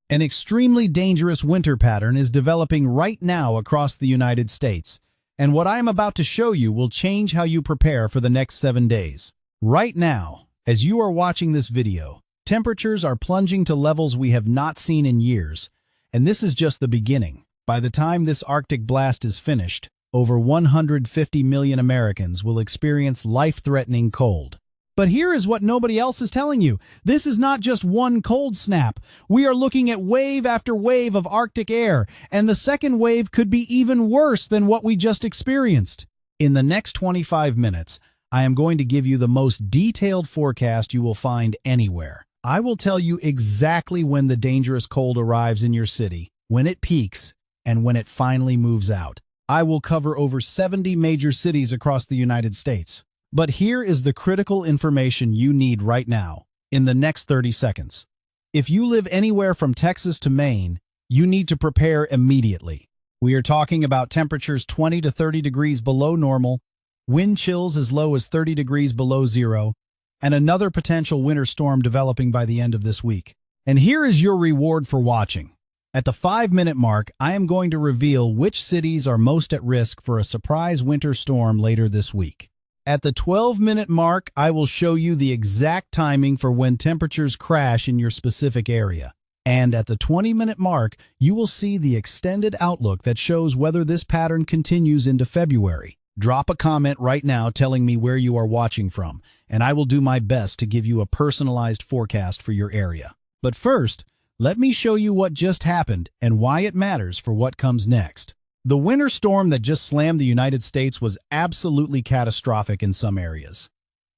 An extremely dangerous winter pattern is developing right now across the United States, and what I am about to show you will change how you prepare for the next 7 days. Right now, as you are watching this video, temperatures are plunging to levels we have not seen in years, and this is just the beginning. By the time this Arctic blast is finished, over 150 million Americans will experience life-threatening cold. But here is what nobody else is telling you. This is not just one cold snap. We are looking at wave after wave of Arctic air, and the second wave could be even worse than what we just experienced. In the next 25 minutes, I am going to give you the most detailed forecast you will find anywhere. I will tell you exactly when the dangerous cold arrives in your city, when it peaks, and when it finally moves out. I will cover over 70 major cities across the United States. But here is the critical information you need right now, in the next 30 seconds. If you live anywhere from Texas to Maine, you need to prepare immediately. We are talking about temperatures 20 to 30 degrees below normal, wind chills as low as 30 degrees below zero, and another potential winter storm developing by the end of this week. And here is your reward for watching. At the 5-minute mark, I am going to reveal which cities are most at risk for a surprise winter storm later this week. At the 12-minute mark, I will show you the exact timing for when temperatures crash in your specific area. And at the 20-minute mark, you will see the extended outlook that shows whether this pattern continues into February. Drop a comment right now telling me where you are watching from, and I will do my best to give you a personalized forecast for your area. But first, let me show you what just happened and why it matters for what comes next. The winter storm that just slammed the United States was absolutely catastrophic in some areas.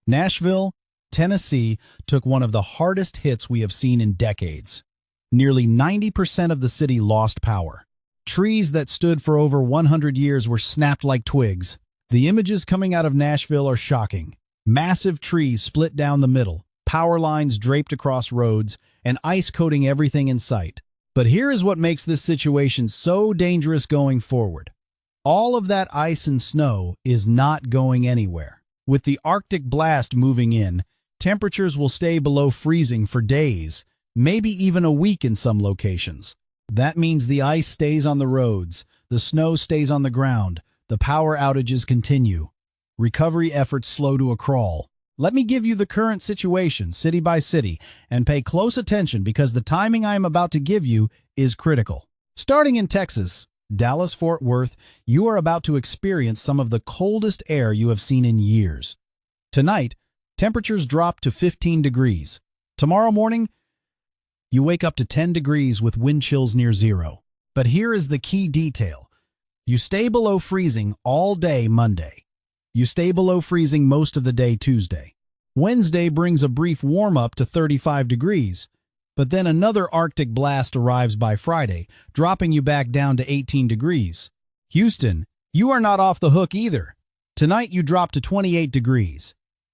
Nashville, Tennessee, took one of the hardest hits we have seen in decades. Nearly 90% of the city lost power. Trees that stood for over 100 years were snapped like twigs. The images coming out of Nashville are shocking. Massive trees split down the middle, power lines draped across roads, and ice coating everything in sight. But here is what makes this situation so dangerous going forward. All of that ice and snow is not going anywhere. With the Arctic blast moving in, temperatures will stay below freezing for days, maybe even a week in some locations. That means the ice stays on the roads, the snow stays on the ground, the power outages continue. Recovery efforts slow to a crawl. Let me give you the current situation, city by city, and pay close attention because the timing I am about to give you is critical. Starting in Texas, Dallas-Fort Worth, you are about to experience some of the coldest air you have seen in years. Tonight, temperatures drop to 15 degrees. Tomorrow morning, you wake up to 10 degrees with wind chills near zero. But here is the key detail. You stay below freezing all day Monday. You stay below freezing most of the day Tuesday. Wednesday brings a brief warm-up to 35 degrees, but then another Arctic blast arrives by Friday, dropping you back down to 18 degrees. Houston, you are not off the hook either. Tonight you drop to 28 degrees.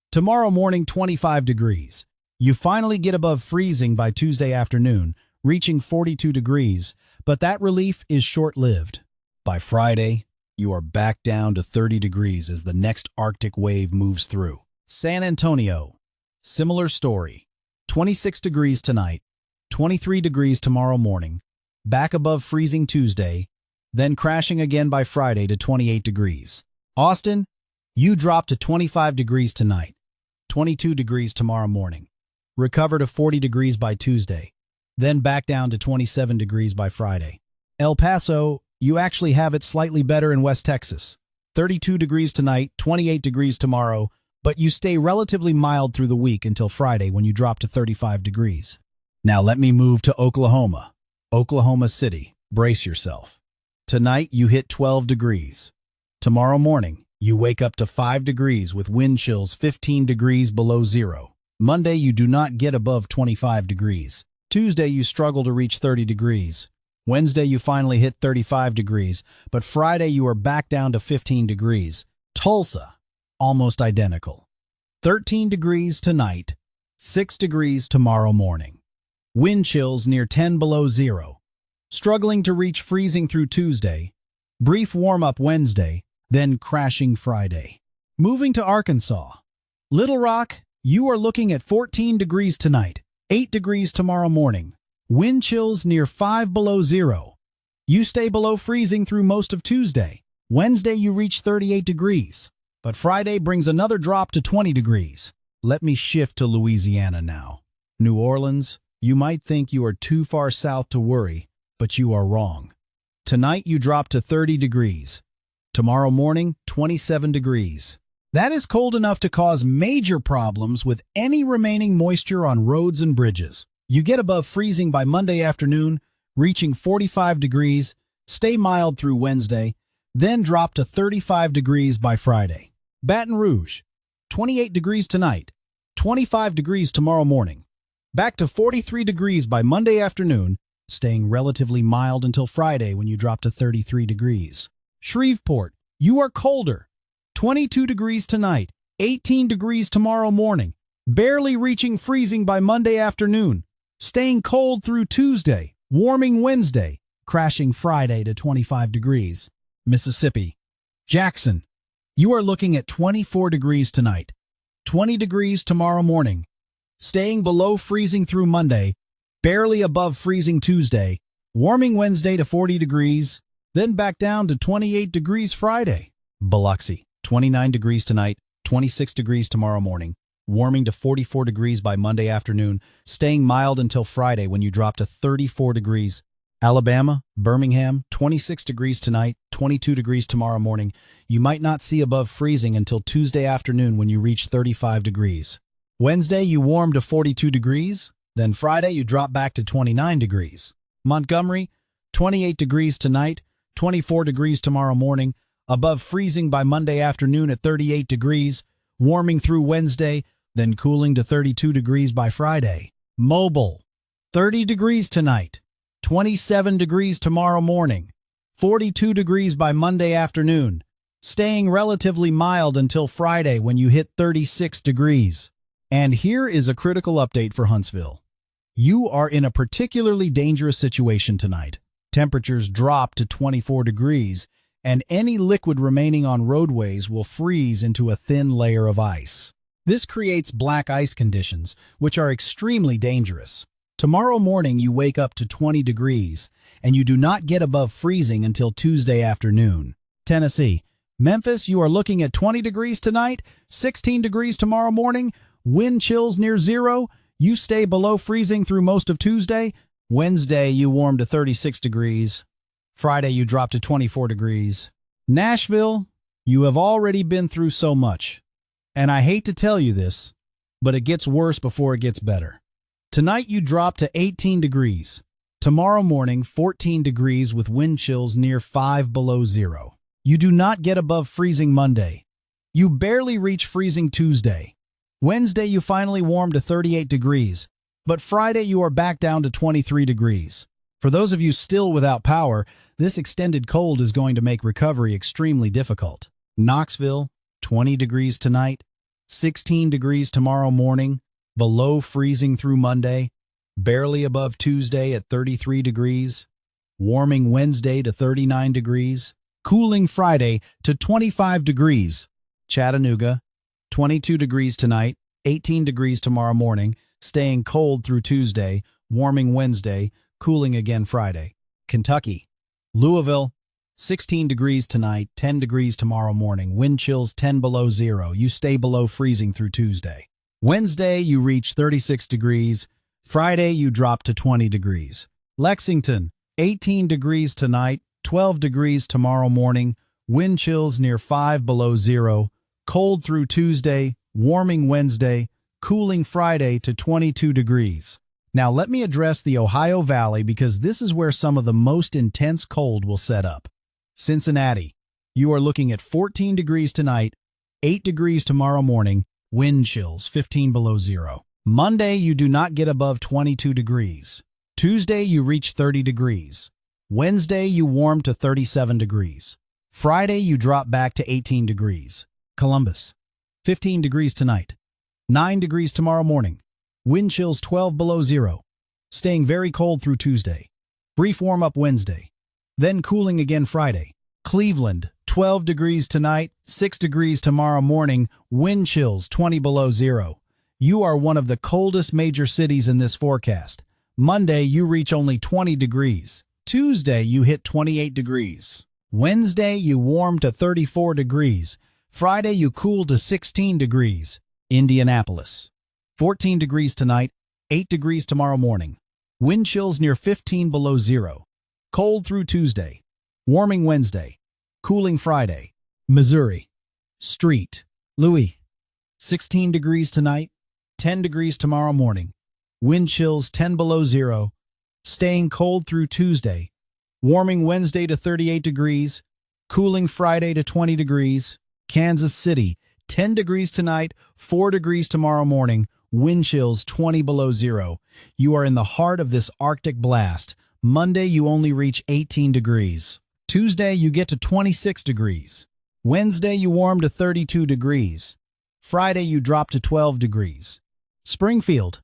Tomorrow morning 25 degrees. You finally get above freezing by Tuesday afternoon, reaching 42 degrees, but that relief is short-lived. By Friday, you are back down to 30 degrees as the next Arctic wave moves through. San Antonio, similar story. 26 degrees tonight, 23 degrees tomorrow morning, back above freezing Tuesday, then crashing again by Friday to 28 degrees. Austin, you drop to 25 degrees tonight, 22 degrees tomorrow morning, recover to 40 degrees by Tuesday, then back down to 27 degrees by Friday. El Paso, you actually have it slightly better in West Texas. 32 degrees tonight, 28 degrees tomorrow, but you stay relatively mild through the week until Friday when you drop to 35 degrees. Now let me move to Oklahoma. Oklahoma City, brace yourself. Tonight you hit 12 degrees. Tomorrow morning, you wake up to 5 degrees with wind chills 15 degrees below zero. Monday you do not get above 25 degrees. Tuesday you struggle to reach 30 degrees. Wednesday, you finally hit 35 degrees, but Friday, you are back down to 15 degrees. Tulsa, almost identical. 13 degrees tonight, 6 degrees tomorrow morning. Wind chills near 10 below zero. Struggling to reach freezing through Tuesday. Brief warm-up Wednesday, then crashing Friday. Moving to Arkansas. Little Rock, you are looking at 14 degrees tonight, 8 degrees tomorrow morning. Wind chills near 5 below zero. You stay below freezing through most of Tuesday. Wednesday you reach 38 degrees. But Friday brings another drop to 20 degrees. Let me shift to Louisiana now. New Orleans, you might think you are too far south to worry, but you are wrong. Tonight you drop to 30 degrees. Tomorrow morning, 27 degrees. That is cold enough to cause major problems with any remaining moisture on roads and bridges. You get above freezing by Monday afternoon, reaching 45 degrees, stay mild through Wednesday, then drop to 35 degrees by Friday. Baton Rouge, 28 degrees tonight, 25 degrees tomorrow morning. Back to 43 degrees by Monday afternoon, staying relatively mild until Friday when you drop to 33 degrees. Shreveport, you are colder. 22 degrees tonight, 18 degrees tomorrow morning, barely reaching freezing by Monday afternoon, staying cold through Tuesday, warming Wednesday, crashing Friday to 25 degrees. Mississippi, Jackson, you are looking at 24 degrees tonight, 20 degrees tomorrow morning, staying below freezing through Monday, barely above freezing Tuesday, warming Wednesday to 40 degrees, then back down to 28 degrees Friday. Biloxi, 29 degrees tonight, 26 degrees tomorrow morning, warming to 44 degrees by Monday afternoon, staying mild until Friday when you drop to 34 degrees. Alabama, Birmingham, 26 degrees tonight, 22 degrees tomorrow morning. You might not see above freezing until Tuesday afternoon when you reach 35 degrees. Wednesday, you warm to 42 degrees. Then Friday, you drop back to 29 degrees. Montgomery, 28 degrees tonight, 24 degrees tomorrow morning, above freezing by Monday afternoon at 38 degrees, warming through Wednesday, then cooling to 32 degrees by Friday. Mobile, 30 degrees tonight, 27 degrees tomorrow morning, 42 degrees by Monday afternoon, staying relatively mild until Friday when you hit 36 degrees. And here is a critical update for Huntsville. You are in a particularly dangerous situation tonight. Temperatures drop to 24 degrees, and any liquid remaining on roadways will freeze into a thin layer of ice. This creates black ice conditions, which are extremely dangerous. Tomorrow morning you wake up to 20 degrees, and you do not get above freezing until Tuesday afternoon. Tennessee, Memphis, you are looking at 20 degrees tonight, 16 degrees tomorrow morning, wind chills near zero. You stay below freezing through most of Tuesday. Wednesday, you warm to 36 degrees. Friday, you drop to 24 degrees. Nashville, you have already been through so much. And I hate to tell you this, but it gets worse before it gets better. Tonight, you drop to 18 degrees. Tomorrow morning, 14 degrees with wind chills near 5 below zero. You do not get above freezing Monday. You barely reach freezing Tuesday. Wednesday, you finally warm to 38 degrees. But Friday, you are back down to 23 degrees. For those of you still without power, this extended cold is going to make recovery extremely difficult. Knoxville, 20 degrees tonight, 16 degrees tomorrow morning, below freezing through Monday, barely above Tuesday at 33 degrees, warming Wednesday to 39 degrees, cooling Friday to 25 degrees. Chattanooga, 22 degrees tonight, 18 degrees tomorrow morning, staying cold through Tuesday, warming Wednesday, cooling again Friday. Kentucky, Louisville, 16 degrees tonight, 10 degrees tomorrow morning, wind chills 10 below zero. You stay below freezing through Tuesday. Wednesday, you reach 36 degrees. Friday, you drop to 20 degrees. Lexington, 18 degrees tonight, 12 degrees tomorrow morning, wind chills near 5 below zero, cold through Tuesday, warming Wednesday, cooling Friday to 22 degrees. Now let me address the Ohio Valley because this is where some of the most intense cold will set up. Cincinnati, you are looking at 14 degrees tonight, 8 degrees tomorrow morning, wind chills 15 below zero. Monday, you do not get above 22 degrees. Tuesday, you reach 30 degrees. Wednesday, you warm to 37 degrees. Friday, you drop back to 18 degrees. Columbus, 15 degrees tonight, 9 degrees tomorrow morning, wind chills 12 below zero, staying very cold through Tuesday. Brief warm-up Wednesday, then cooling again Friday. Cleveland, 12 degrees tonight, 6 degrees tomorrow morning, wind chills 20 below zero. You are one of the coldest major cities in this forecast. Monday, you reach only 20 degrees. Tuesday, you hit 28 degrees. Wednesday, you warm to 34 degrees. Friday, you cool to 16 degrees. Indianapolis. 14 degrees tonight, 8 degrees tomorrow morning. Wind chills near 15 below zero. Cold through Tuesday. Warming Wednesday. Cooling Friday. Missouri. Street. Louis. 16 degrees tonight, 10 degrees tomorrow morning. Wind chills 10 below zero. Staying cold through Tuesday. Warming Wednesday to 38 degrees. Cooling Friday to 20 degrees. Kansas City. 10 degrees tonight, 4 degrees tomorrow morning. Wind chills 20 below zero. You are in the heart of this Arctic blast. Monday, you only reach 18 degrees. Tuesday, you get to 26 degrees. Wednesday, you warm to 32 degrees. Friday, you drop to 12 degrees. Springfield,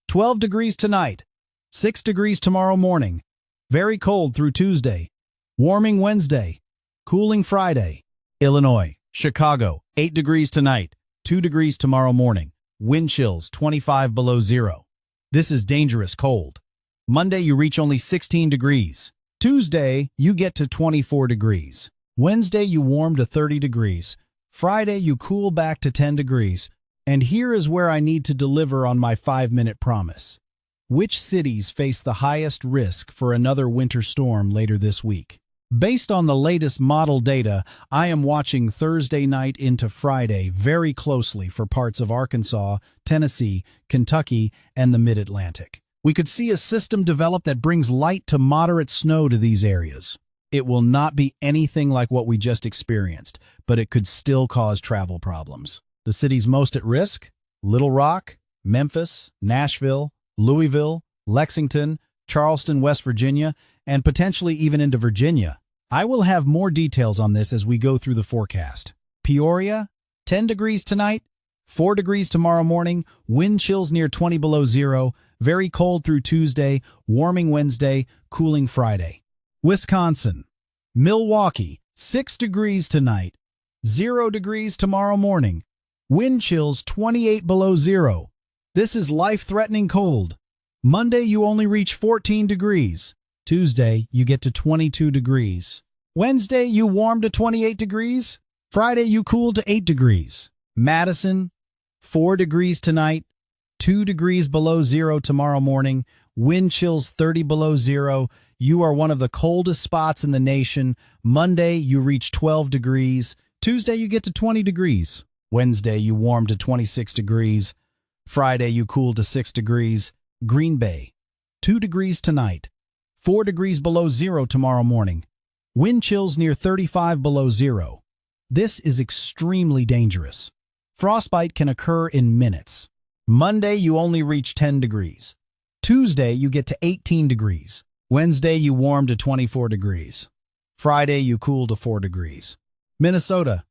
12 degrees tonight, 6 degrees tomorrow morning. Very cold through Tuesday. Warming Wednesday. Cooling Friday. Illinois, Chicago, 8 degrees tonight, 2 degrees tomorrow morning. Wind chills 25 below zero. This is dangerous cold. Monday, you reach only 16 degrees. Tuesday, you get to 24 degrees. Wednesday, you warm to 30 degrees. Friday, you cool back to 10 degrees. And here is where I need to deliver on my 5-minute promise. Which cities face the highest risk for another winter storm later this week? Based on the latest model data, I am watching Thursday night into Friday very closely for parts of Arkansas, Tennessee, Kentucky, and the Mid-Atlantic. We could see a system develop that brings light to moderate snow to these areas. It will not be anything like what we just experienced, but it could still cause travel problems. The cities most at risk? Little Rock, Memphis, Nashville, Louisville, Lexington, Charleston, West Virginia, and potentially even into Virginia. I will have more details on this as we go through the forecast. Peoria, 10 degrees tonight, 4 degrees tomorrow morning, wind chills near 20 below zero, very cold through Tuesday, warming Wednesday, cooling Friday. Wisconsin, Milwaukee, 6 degrees tonight, 0 degrees tomorrow morning, wind chills 28 below zero. This is life-threatening cold. Monday, you only reach 14 degrees. Tuesday, you get to 22 degrees. Wednesday, you warm to 28 degrees. Friday, you cool to 8 degrees. Madison, 4 degrees tonight, 2 degrees below zero tomorrow morning, wind chills 30 below zero. You are one of the coldest spots in the nation. Monday, you reach 12 degrees. Tuesday, you get to 20 degrees. Wednesday, you warm to 26 degrees. Friday, you cool to 6 degrees. Green Bay, 2 degrees tonight, 4 degrees below zero tomorrow morning. Wind chills near 35 below zero. This is extremely dangerous. Frostbite can occur in minutes. Monday, you only reach 10 degrees. Tuesday, you get to 18 degrees. Wednesday, you warm to 24 degrees. Friday, you cool to 4 degrees. Minnesota,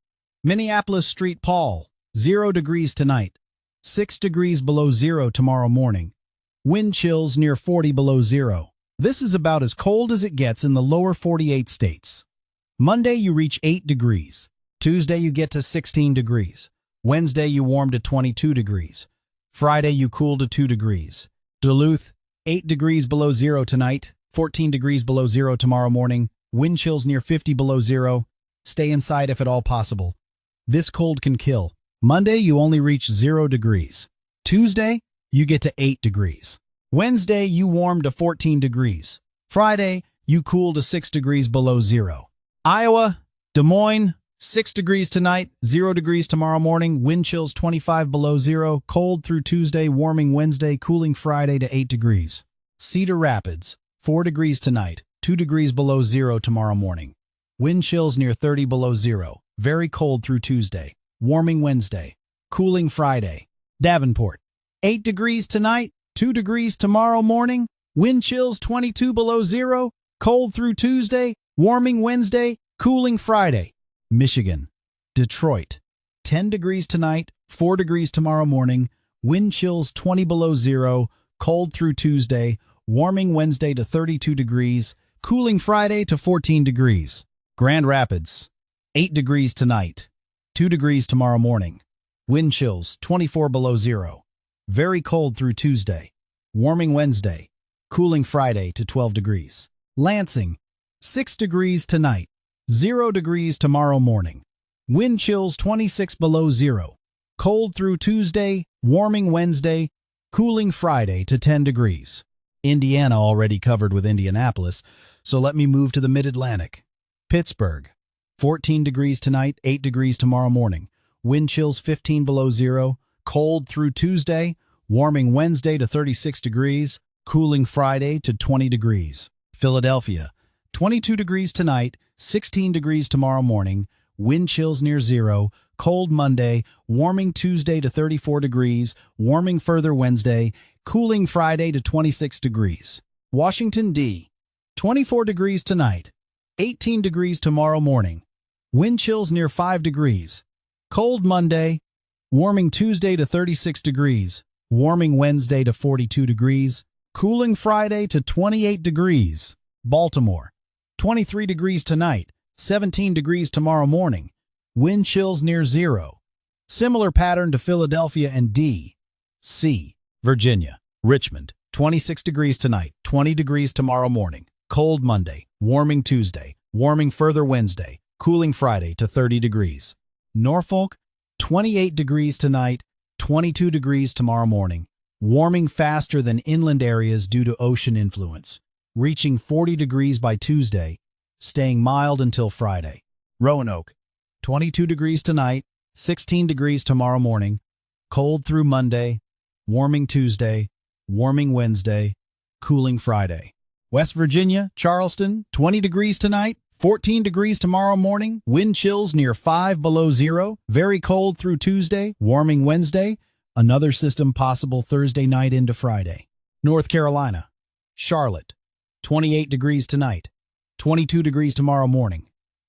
Minneapolis St. Paul, 0 degrees tonight, 6 degrees below zero tomorrow morning. Wind chills near 40 below zero. This is about as cold as it gets in the lower 48 states. Monday, you reach 8 degrees. Tuesday, you get to 16 degrees. Wednesday, you warm to 22 degrees. Friday, you cool to 2 degrees. Duluth, 8 degrees below zero tonight, 14 degrees below zero tomorrow morning. Wind chills near 50 below zero. Stay inside if at all possible. This cold can kill. Monday, you only reach 0 degrees. Tuesday, you get to 8 degrees. Wednesday, you warm to 14 degrees. Friday, you cool to 6 degrees below zero. Iowa, Des Moines, 6 degrees tonight, 0 degrees tomorrow morning, wind chills 25 below zero, cold through Tuesday, warming Wednesday, cooling Friday to 8 degrees. Cedar Rapids, 4 degrees tonight, 2 degrees below zero tomorrow morning. Wind chills near 30 below zero, very cold through Tuesday, warming Wednesday, cooling Friday. Davenport, 8 degrees tonight, 2 degrees tomorrow morning, wind chills 22 below zero, cold through Tuesday, warming Wednesday, cooling Friday. Michigan, Detroit, 10 degrees tonight, 4 degrees tomorrow morning, wind chills 20 below zero, cold through Tuesday, warming Wednesday to 32 degrees, cooling Friday to 14 degrees. Grand Rapids, 8 degrees tonight, 2 degrees tomorrow morning, wind chills 24 below zero, very cold through Tuesday, warming Wednesday, cooling Friday to 12 degrees. Lansing, 6 degrees tonight, 0 degrees tomorrow morning. Wind chills 26 below zero. Cold through Tuesday, warming Wednesday, cooling Friday to 10 degrees. Indiana already covered with Indianapolis, so let me move to the Mid-Atlantic. Pittsburgh, 14 degrees tonight, 8 degrees tomorrow morning. Wind chills 15 below zero. Cold through Tuesday, warming Wednesday to 36 degrees, cooling Friday to 20 degrees. Philadelphia, 22 degrees tonight, 16 degrees tomorrow morning. Wind chills near zero. Cold Monday, warming Tuesday to 34 degrees, warming further Wednesday, cooling Friday to 26 degrees. Washington, D., 24 degrees tonight, 18 degrees tomorrow morning. Wind chills near 5 degrees. Cold Monday, warming Tuesday to 36 degrees, warming Wednesday to 42 degrees, cooling Friday to 28 degrees. Baltimore, 23 degrees tonight, 17 degrees tomorrow morning. Wind chills near zero. Similar pattern to Philadelphia and D.C. Virginia, Richmond, 26 degrees tonight, 20 degrees tomorrow morning. Cold Monday, warming Tuesday, warming further Wednesday, cooling Friday to 30 degrees. Norfolk, 28 degrees tonight, 22 degrees tomorrow morning. Warming faster than inland areas due to ocean influence. Reaching 40 degrees by Tuesday, staying mild until Friday. Roanoke, 22 degrees tonight, 16 degrees tomorrow morning. Cold through Monday, warming Tuesday, warming Wednesday, cooling Friday. West Virginia, Charleston, 20 degrees tonight, 14 degrees tomorrow morning, wind chills near 5 below zero, very cold through Tuesday, warming Wednesday, another system possible Thursday night into Friday. North Carolina, Charlotte, 28 degrees tonight, 22 degrees tomorrow morning,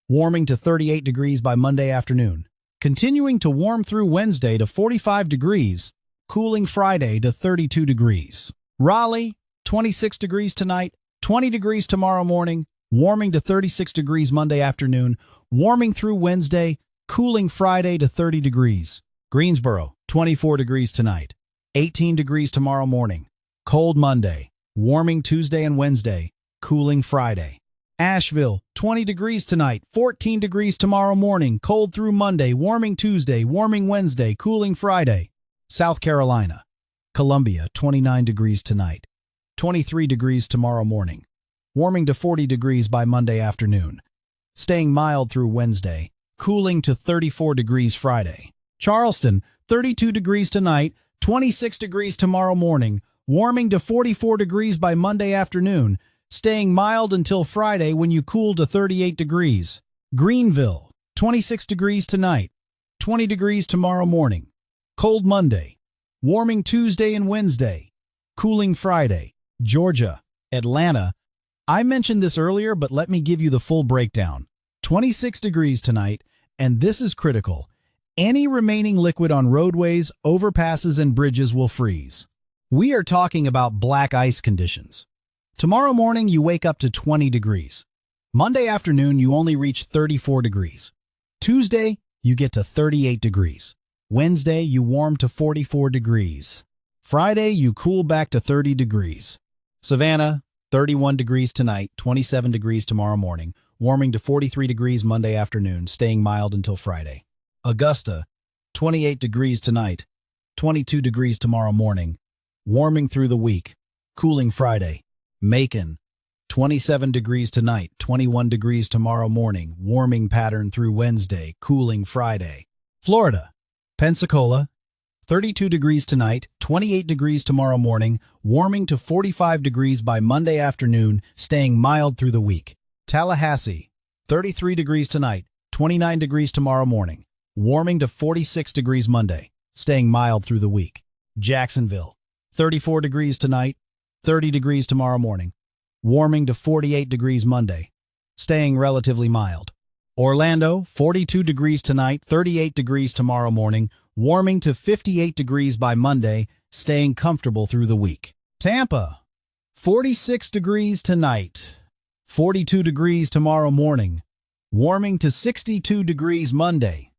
warming to 38 degrees by Monday afternoon, continuing to warm through Wednesday to 45 degrees, cooling Friday to 32 degrees. Raleigh, 26 degrees tonight, 20 degrees tomorrow morning, warming to 36 degrees Monday afternoon, warming through Wednesday, cooling Friday to 30 degrees. Greensboro, 24 degrees tonight, 18 degrees tomorrow morning, cold Monday, warming Tuesday and Wednesday, cooling Friday. Asheville, 20 degrees tonight, 14 degrees tomorrow morning, cold through Monday, warming Tuesday, warming Wednesday, cooling Friday. South Carolina, Columbia, 29 degrees tonight, 23 degrees tomorrow morning, warming to 40 degrees by Monday afternoon, staying mild through Wednesday, cooling to 34 degrees Friday. Charleston, 32 degrees tonight, 26 degrees tomorrow morning, warming to 44 degrees by Monday afternoon, staying mild until Friday when you cool to 38 degrees. Greenville, 26 degrees tonight, 20 degrees tomorrow morning, cold Monday, warming Tuesday and Wednesday, cooling Friday. Georgia, Atlanta, I mentioned this earlier, but let me give you the full breakdown. 26 degrees tonight, and this is critical. Any remaining liquid on roadways, overpasses, and bridges will freeze. We are talking about black ice conditions. Tomorrow morning, you wake up to 20 degrees. Monday afternoon, you only reach 34 degrees. Tuesday, you get to 38 degrees. Wednesday, you warm to 44 degrees. Friday, you cool back to 30 degrees. Savannah, 31 degrees tonight, 27 degrees tomorrow morning, warming to 43 degrees Monday afternoon, staying mild until Friday. Augusta, 28 degrees tonight, 22 degrees tomorrow morning, warming through the week, cooling Friday. Macon, 27 degrees tonight, 21 degrees tomorrow morning, warming pattern through Wednesday, cooling Friday. Florida, Pensacola, 32 degrees tonight, 28 degrees tomorrow morning, warming to 45 degrees by Monday afternoon, staying mild through the week. Tallahassee, 33 degrees tonight, 29 degrees tomorrow morning, warming to 46 degrees Monday, staying mild through the week. Jacksonville, 34 degrees tonight, 30 degrees tomorrow morning, warming to 48 degrees Monday, staying relatively mild. Orlando, 42 degrees tonight, 38 degrees tomorrow morning, warming to 58 degrees by Monday, staying comfortable through the week. Tampa, 46 degrees tonight, 42 degrees tomorrow morning, warming to 62 degrees Monday.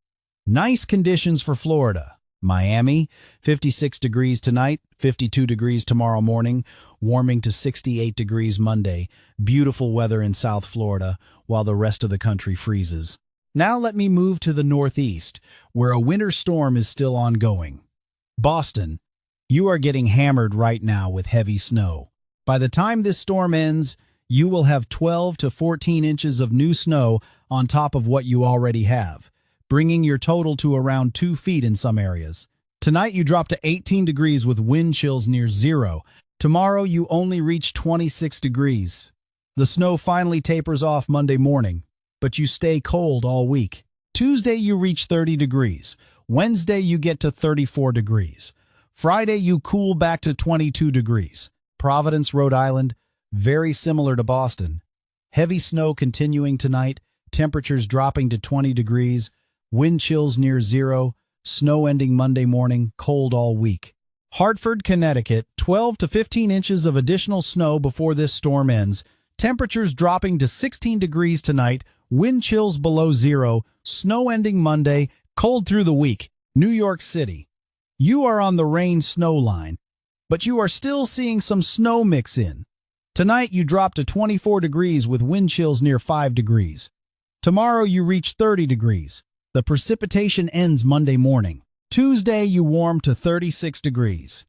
Nice conditions for Florida. Miami, 56 degrees tonight, 52 degrees tomorrow morning, warming to 68 degrees Monday. Beautiful weather in South Florida, while the rest of the country freezes. Now let me move to the Northeast, where a winter storm is still ongoing. Boston, you are getting hammered right now with heavy snow. By the time this storm ends, you will have 12 to 14 inches of new snow on top of what you already have, bringing your total to around 2 feet in some areas. Tonight you drop to 18 degrees with wind chills near zero. Tomorrow you only reach 26 degrees. The snow finally tapers off Monday morning, but you stay cold all week. Tuesday you reach 30 degrees. Wednesday you get to 34 degrees. Friday you cool back to 22 degrees. Providence, Rhode Island, very similar to Boston. Heavy snow continuing tonight, temperatures dropping to 20 degrees, wind chills near zero, snow ending Monday morning, cold all week. Hartford, Connecticut, 12 to 15 inches of additional snow before this storm ends, temperatures dropping to 16 degrees tonight, wind chills below zero, snow ending Monday, cold through the week. New York City, you are on the rain-snow line, but you are still seeing some snow mix in. Tonight you drop to 24 degrees with wind chills near 5 degrees. Tomorrow you reach 30 degrees. The precipitation ends Monday morning. Tuesday you warm to 36 degrees.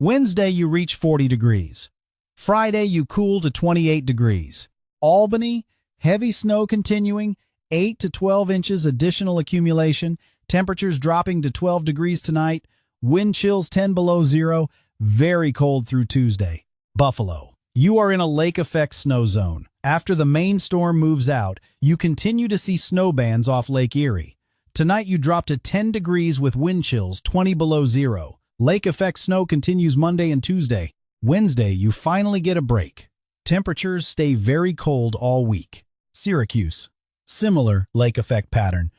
Wednesday you reach 40 degrees. Friday you cool to 28 degrees. Albany, heavy snow continuing, 8 to 12 inches additional accumulation, temperatures dropping to 12 degrees tonight, wind chills 10 below zero, very cold through Tuesday. Buffalo, you are in a lake effect snow zone. After the main storm moves out, you continue to see snow bands off Lake Erie. Tonight you drop to 10 degrees with wind chills 20 below zero. Lake effect snow continues Monday and Tuesday. Wednesday you finally get a break. Temperatures stay very cold all week. Syracuse, similar lake effect pattern.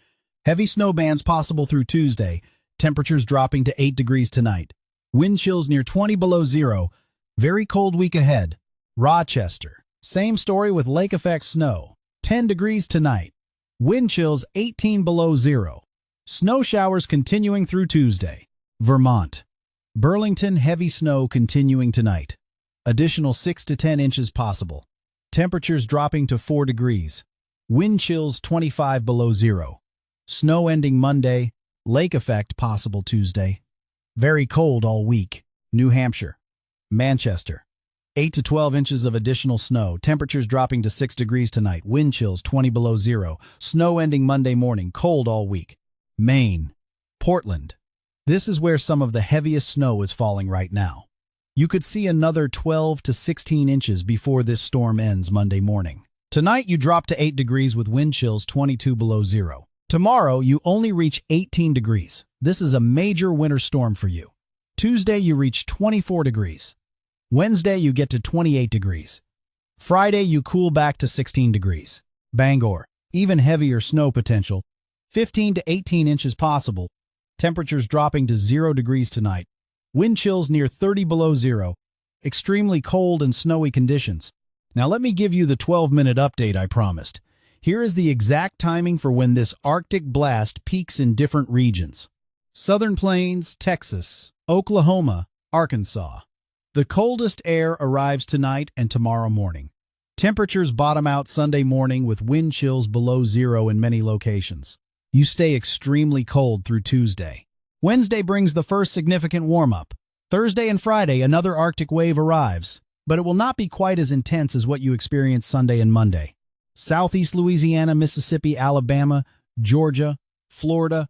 Heavy snow bands possible through Tuesday. Temperatures dropping to 8 degrees tonight. Wind chills near 20 below zero. Very cold week ahead. Rochester, same story with lake effect snow. 10 degrees tonight. Wind chills 18 below zero. Snow showers continuing through Tuesday. Vermont, Burlington, heavy snow continuing tonight. Additional 6 to 10 inches possible. Temperatures dropping to 4 degrees. Wind chills 25 below zero. Snow ending Monday. Lake effect possible Tuesday. Very cold all week. New Hampshire, Manchester, 8 to 12 inches of additional snow. Temperatures dropping to 6 degrees tonight. Wind chills 20 below zero. Snow ending Monday morning. Cold all week. Maine, Portland. This is where some of the heaviest snow is falling right now. You could see another 12 to 16 inches before this storm ends Monday morning. Tonight you drop to 8 degrees with wind chills 22 below zero. Tomorrow you only reach 18 degrees. This is a major winter storm for you. Tuesday you reach 24 degrees. Wednesday you get to 28 degrees. Friday you cool back to 16 degrees. Bangor, even heavier snow potential. 15 to 18 inches possible. Temperatures dropping to 0 degrees tonight. Wind chills near 30 below zero. Extremely cold and snowy conditions. Now let me give you the 12-minute update I promised. Here is the exact timing for when this Arctic blast peaks in different regions. Southern Plains, Texas, Oklahoma, Arkansas. The coldest air arrives tonight and tomorrow morning. Temperatures bottom out Sunday morning with wind chills below zero in many locations. You stay extremely cold through Tuesday. Wednesday brings the first significant warm-up. Thursday and Friday, another Arctic wave arrives, but it will not be quite as intense as what you experienced Sunday and Monday. Southeast Louisiana, Mississippi, Alabama, Georgia, Florida.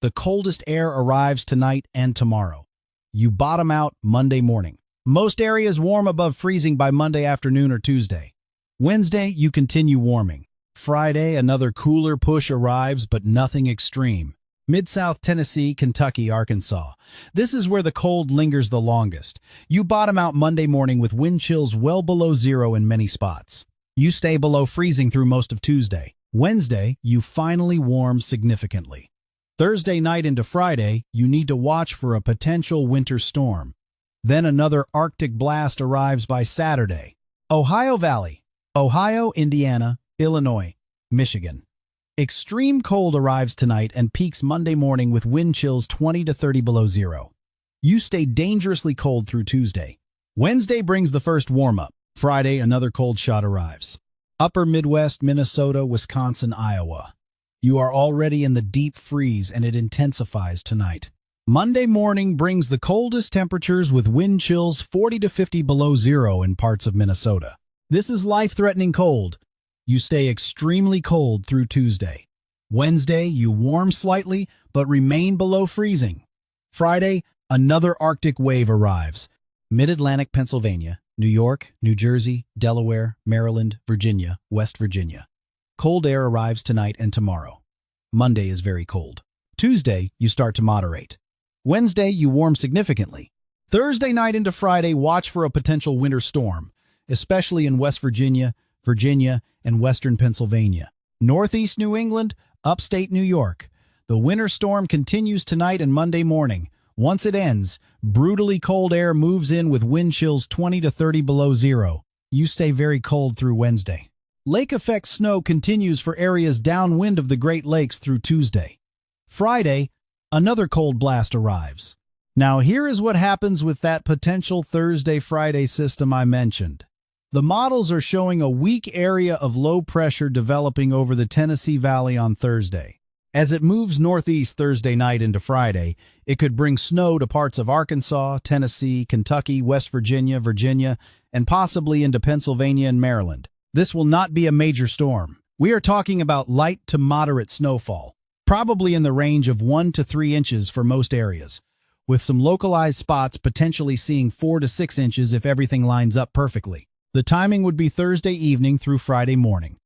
The coldest air arrives tonight and tomorrow. You bottom out Monday morning. Most areas warm above freezing by Monday afternoon or Tuesday. Wednesday, you continue warming. Friday, another cooler push arrives, but nothing extreme. Mid-South Tennessee, Kentucky, Arkansas. This is where the cold lingers the longest. You bottom out Monday morning with wind chills well below zero in many spots. You stay below freezing through most of Tuesday. Wednesday, you finally warm significantly. Thursday night into Friday, you need to watch for a potential winter storm. Then another Arctic blast arrives by Saturday. Ohio Valley, Ohio, Indiana, Illinois, Michigan. Extreme cold arrives tonight and peaks Monday morning with wind chills 20 to 30 below zero. You stay dangerously cold through Tuesday. Wednesday brings the first warm-up. Friday, another cold shot arrives. Upper Midwest, Minnesota, Wisconsin, Iowa. You are already in the deep freeze and it intensifies tonight. Monday morning brings the coldest temperatures with wind chills 40 to 50 below zero in parts of Minnesota. This is life-threatening cold. You stay extremely cold through Tuesday. Wednesday, you warm slightly but remain below freezing. Friday, another Arctic wave arrives. Mid-Atlantic Pennsylvania, New York, New Jersey, Delaware, Maryland, Virginia, West Virginia. Cold air arrives tonight and tomorrow. Monday is very cold. Tuesday, you start to moderate. Wednesday, you warm significantly. Thursday night into Friday, watch for a potential winter storm, especially in West Virginia, and western Pennsylvania. Northeast New England, upstate New York. The winter storm continues tonight and Monday morning. Once it ends, brutally cold air moves in with wind chills 20 to 30 below zero. You stay very cold through Wednesday. Lake effect snow continues for areas downwind of the Great Lakes through Tuesday. Friday, another cold blast arrives. Now here is what happens with that potential Thursday-Friday system I mentioned. The models are showing a weak area of low pressure developing over the Tennessee Valley on Thursday. As it moves northeast Thursday night into Friday, it could bring snow to parts of Arkansas, Tennessee, Kentucky, West Virginia, and possibly into Pennsylvania and Maryland. This will not be a major storm. We are talking about light to moderate snowfall, probably in the range of 1 to 3 inches for most areas, with some localized spots potentially seeing 4 to 6 inches if everything lines up perfectly. The timing would be Thursday evening through Friday morning.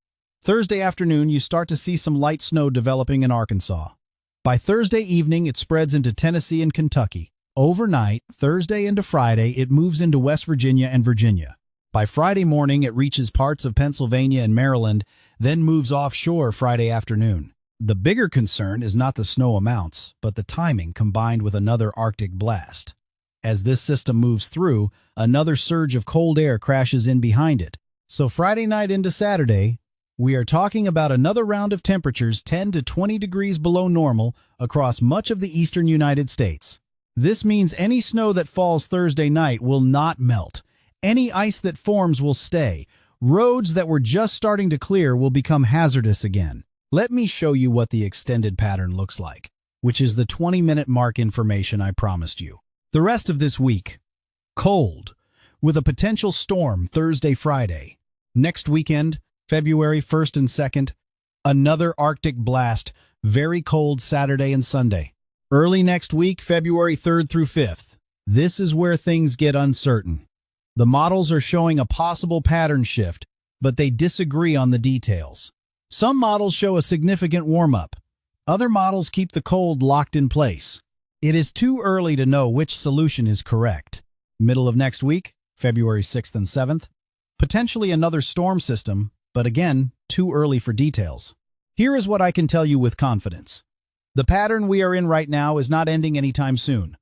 Thursday afternoon, you start to see some light snow developing in Arkansas. By Thursday evening, it spreads into Tennessee and Kentucky. Overnight, Thursday into Friday, it moves into West Virginia and Virginia. By Friday morning, it reaches parts of Pennsylvania and Maryland, then moves offshore Friday afternoon. The bigger concern is not the snow amounts, but the timing combined with another Arctic blast. As this system moves through, another surge of cold air crashes in behind it. So Friday night into Saturday, we are talking about another round of temperatures 10 to 20 degrees below normal across much of the eastern United States. This means any snow that falls Thursday night will not melt. Any ice that forms will stay. Roads that were just starting to clear will become hazardous again. Let me show you what the extended pattern looks like, which is the 20-minute mark information I promised you. The rest of this week, cold, with a potential storm Thursday, Friday. Next weekend, February 1st and 2nd, another Arctic blast, very cold Saturday and Sunday. Early next week, February 3rd through 5th. This is where things get uncertain. The models are showing a possible pattern shift, but they disagree on the details. Some models show a significant warm-up. Other models keep the cold locked in place. It is too early to know which solution is correct. Middle of next week, February 6th and 7th, potentially another storm system, but again, too early for details. Here is what I can tell you with confidence. The pattern we are in right now is not ending anytime soon.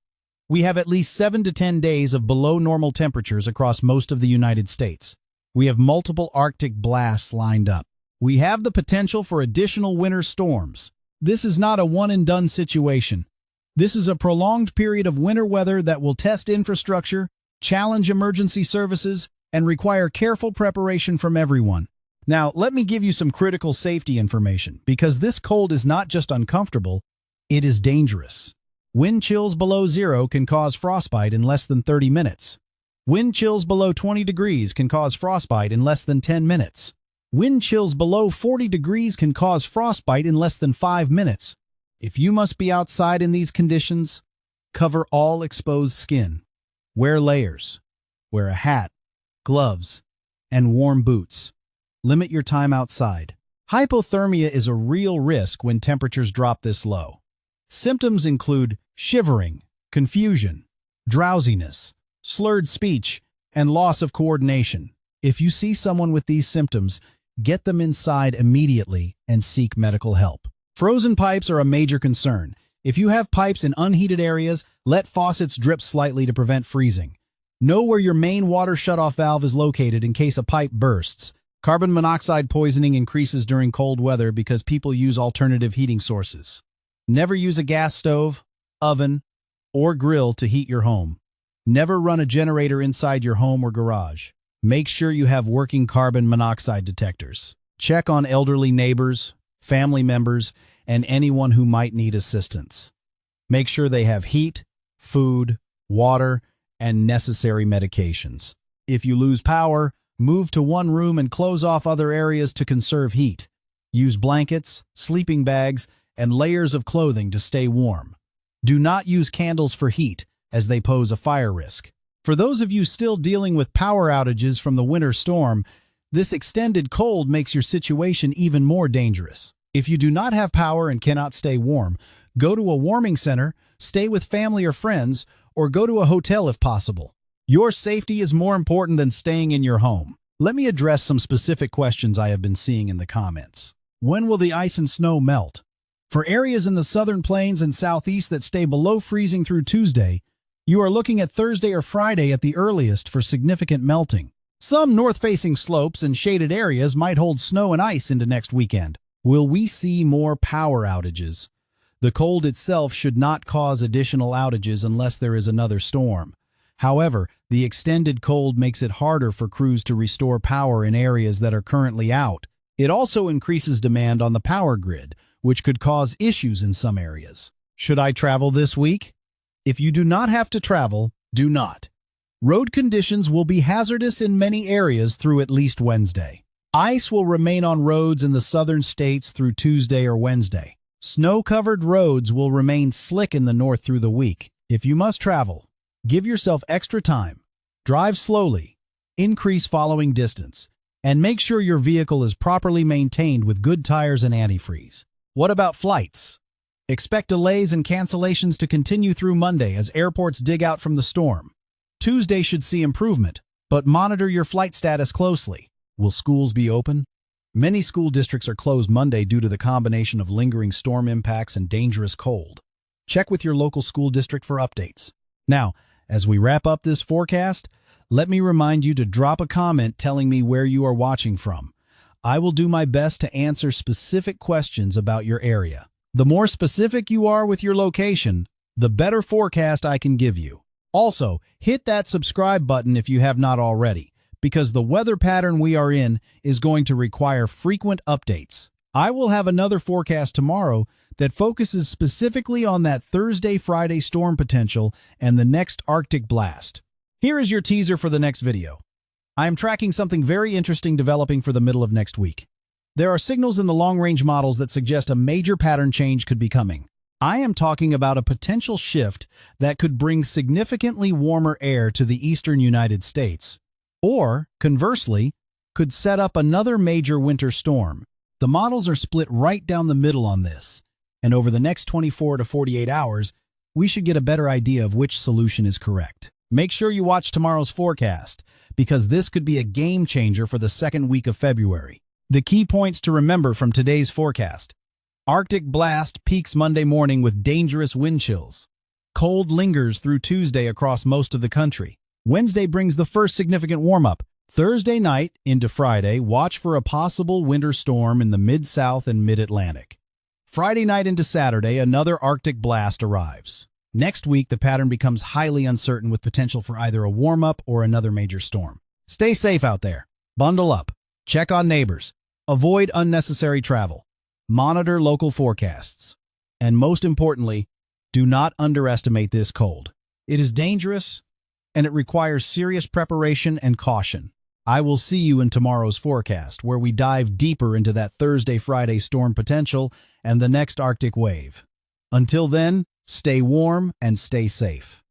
We have at least 7 to 10 days of below normal temperatures across most of the United States. We have multiple Arctic blasts lined up. We have the potential for additional winter storms. This is not a one-and-done situation. This is a prolonged period of winter weather that will test infrastructure, challenge emergency services, and require careful preparation from everyone. Now, let me give you some critical safety information, because this cold is not just uncomfortable, it is dangerous. Wind chills below zero can cause frostbite in less than 30 minutes. Wind chills below 20 degrees can cause frostbite in less than 10 minutes. Wind chills below 40 degrees can cause frostbite in less than 5 minutes. If you must be outside in these conditions, cover all exposed skin. Wear layers. Wear a hat, gloves, and warm boots. Limit your time outside. Hypothermia is a real risk when temperatures drop this low. Symptoms include shivering, confusion, drowsiness, slurred speech, and loss of coordination. If you see someone with these symptoms, get them inside immediately and seek medical help. Frozen pipes are a major concern. If you have pipes in unheated areas, let faucets drip slightly to prevent freezing. Know where your main water shutoff valve is located in case a pipe bursts. Carbon monoxide poisoning increases during cold weather because people use alternative heating sources. Never use a gas stove, oven, or grill to heat your home. Never run a generator inside your home or garage. Make sure you have working carbon monoxide detectors. Check on elderly neighbors, family members, and anyone who might need assistance. Make sure they have heat, food, water, and necessary medications. If you lose power, move to one room and close off other areas to conserve heat. Use blankets, sleeping bags, and layers of clothing to stay warm. Do not use candles for heat, as they pose a fire risk. For those of you still dealing with power outages from the winter storm, this extended cold makes your situation even more dangerous. If you do not have power and cannot stay warm, go to a warming center, stay with family or friends, or go to a hotel if possible. Your safety is more important than staying in your home. Let me address some specific questions I have been seeing in the comments. When will the ice and snow melt? For areas in the southern plains and southeast that stay below freezing through Tuesday, you are looking at Thursday or Friday at the earliest for significant melting. Some north-facing slopes and shaded areas might hold snow and ice into next weekend. Will we see more power outages? The cold itself should not cause additional outages unless there is another storm. However, the extended cold makes it harder for crews to restore power in areas that are currently out. It also increases demand on the power grid, which could cause issues in some areas. Should I travel this week? If you do not have to travel, do not. Road conditions will be hazardous in many areas through at least Wednesday. Ice will remain on roads in the southern states through Tuesday or Wednesday. Snow-covered roads will remain slick in the north through the week. If you must travel, give yourself extra time. Drive slowly, increase following distance, and make sure your vehicle is properly maintained with good tires and antifreeze. What about flights? Expect delays and cancellations to continue through Monday as airports dig out from the storm. Tuesday should see improvement, but monitor your flight status closely. Will schools be open? Many school districts are closed Monday due to the combination of lingering storm impacts and dangerous cold. Check with your local school district for updates. Now, as we wrap up this forecast, let me remind you to drop a comment telling me where you are watching from. I will do my best to answer specific questions about your area. The more specific you are with your location, the better forecast I can give you. Also, hit that subscribe button if you have not already, because the weather pattern we are in is going to require frequent updates. I will have another forecast tomorrow that focuses specifically on that Thursday-Friday storm potential and the next Arctic blast. Here is your teaser for the next video. I am tracking something very interesting developing for the middle of next week. There are signals in the long-range models that suggest a major pattern change could be coming. I am talking about a potential shift that could bring significantly warmer air to the eastern United States, or, conversely, could set up another major winter storm. The models are split right down the middle on this, and over the next 24 to 48 hours, we should get a better idea of which solution is correct. Make sure you watch tomorrow's forecast, because this could be a game changer for the second week of February. The key points to remember from today's forecast. Arctic blast peaks Monday morning with dangerous wind chills. Cold lingers through Tuesday across most of the country. Wednesday brings the first significant warm-up. Thursday night into Friday, watch for a possible winter storm in the mid-south and mid-Atlantic. Friday night into Saturday, another Arctic blast arrives. Next week, the pattern becomes highly uncertain with potential for either a warm-up or another major storm. Stay safe out there. Bundle up. Check on neighbors. Avoid unnecessary travel. Monitor local forecasts. And most importantly, do not underestimate this cold. It is dangerous, and it requires serious preparation and caution. I will see you in tomorrow's forecast, where we dive deeper into that Thursday-Friday storm potential and the next Arctic wave. Until then, stay warm and stay safe.